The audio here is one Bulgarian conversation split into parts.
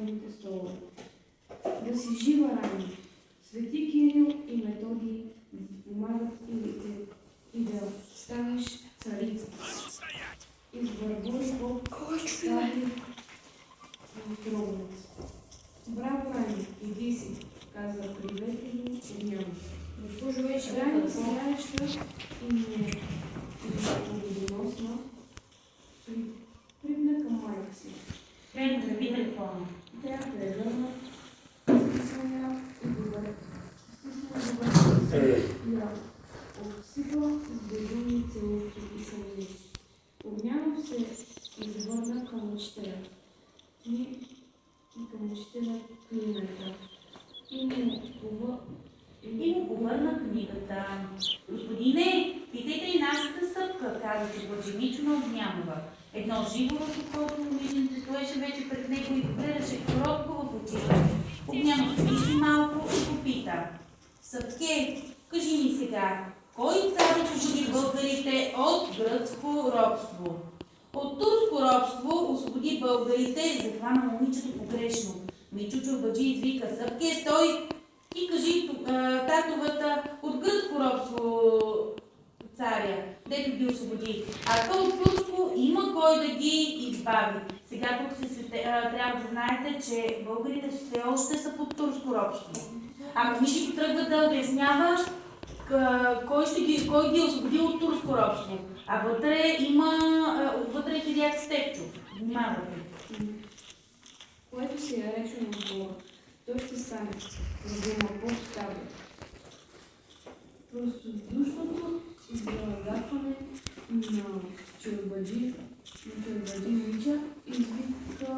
писмените столове. Да си жива, Рани! Свети Кирил и Методий помагат и да станеш царица. Избърбори Бог стави в троговец. Браво, Рани, иди си, каза приветливо Огнян. Госпожо вече Рани, сияеща и победоносна, прибна към майка си. Трябва да видя какво. Тя прегърна, стисна и добре. И я обсипа с безумни целувки и съмни. Огнянов се извърна към учителя и към учителя Климента. И му повърна книгата. Господине, питайте и нашата стъпка, каза Блаженична Огнянова. Едно живо ръкокото момиченце стоеше вече пред него и гледаше кротко в очите. Огнянов мисли малко и попита. Съпке, кажи ми сега, кой цар освободи българите от гръцко робство? От турско робство освободи българите, захвана момичето погрешно. Мичо Чорбаджи извика: Съпке, стой! Ти кажи татовата от гръцко робство царя, дето ги освободи. А то от турско има кой да ги избави. Сега тук трябва да знаете, че българите все още са под турско робство. А момичето тръгва да обяснява кой ги е освободил от турско робство. А вътре е Кирияк Стефчов. Внимавайте. което си е речено от Бога, той ще стане, за да има по-стабил. Простодушното изглагатване на Чорбаджи Мича извика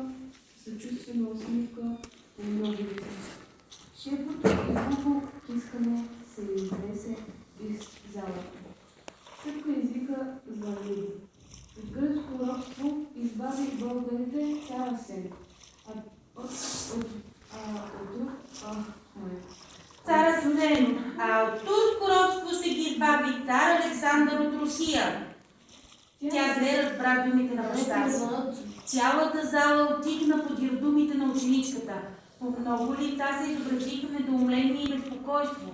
съчувствена усмивка по многите. Шепото и глупо кискане се изнесе из залата. Църква извика Звънливо. От гръцко робство избави българите цар Асен. Цар Асен, а от турско робство ще ги избави цар Александър от Русия. Тя зле разбра думите на баща си. Цялата зала отикна подир думите на ученичката. По много лица се изобразиха недоумление и безпокойство.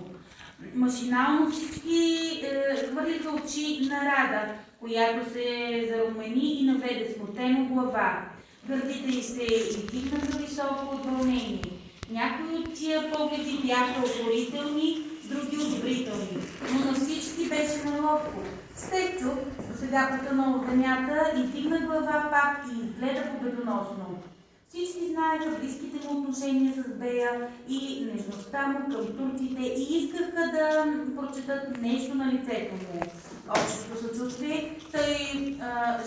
Машинално всички хвърлиха очи на Рада, която се зарумени и наведе смутено глава. Гърдите й се издигнаха високо от вълнение. Някои от тия погледи бяха укорителни, други одобрителни, но на всички беше неловко. Стефчов, досега потънал в земята, издигна глава пак и изгледа победоносно. Всички знаеха близките му отношения с Бея и нежността му към турците и искаха да прочетат нещо на лицето му. Общото съчувствие, той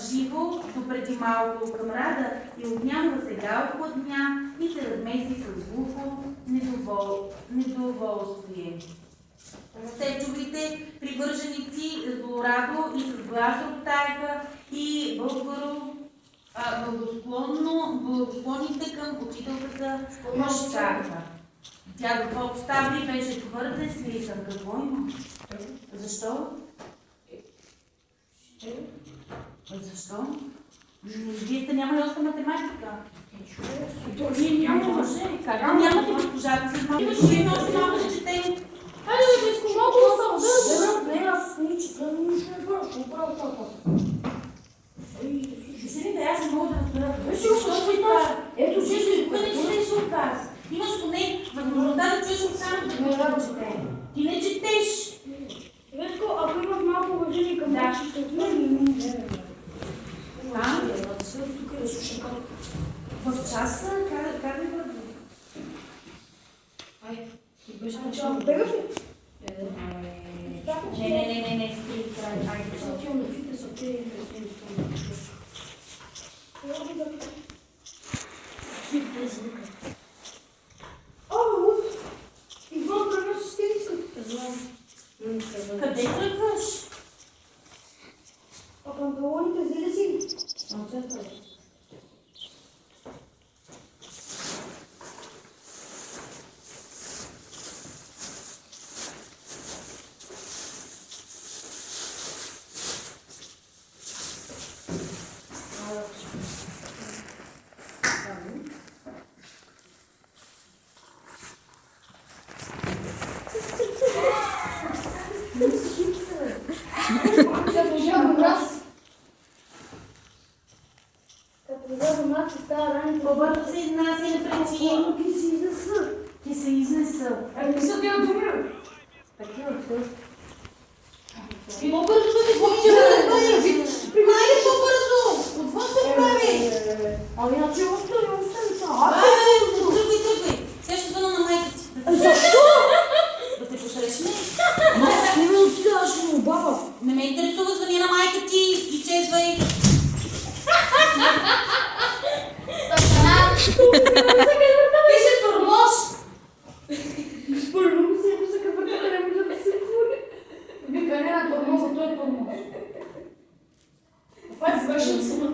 живо допреди малко към Рада и Огнянова сега охладня и се размести с глухо недоволствие. Стефчовите привърженици злорадо и с глас оттаяха и благосклонните към учителката мъжчарка. Тя до по-обстави беше твърде слисан. Какво има? Защо? Защо? Вие сте нямали още математика. Вие нямаме. Как нямате госпожата си? Вие още малко да четем. Хайде, бе, деско, малко да съм. Не, аз не чета, но нищо не правя, ще го правя това после. Седите, аз не мога да разбера. Защо ще кажа? Ето, че ще Кога не четеш от вас? Имаш поне възможността да чуеш от само да чете. Ти не четеш. Веско, ако имаш малко уважение към Да. ще отвърни. Тук е слушай в часа, как да бъде? Ай, ти беше начало. Бегаш ли? Не, спри край. Айде, Отивам на фитнес, а те Иван, пренес с тениската. Знам. Къде тръгваш? А панталоните взе ли си? По-бързо да ти получиш да направиш. Майде по-бързо. Отвън се прави. Ами иначе остани са. Тръгвай. Сега ще звъна на майка ти. Защо? Да те посрещне. Не ме откриваш му, баба. Не ме интересува, звъни на майка ти. Изчезвай. Ти си тормоз. Първо се пусака върта, не може да се кури. Вика, не на тормоза, той е тормоз. Това е свършен съм.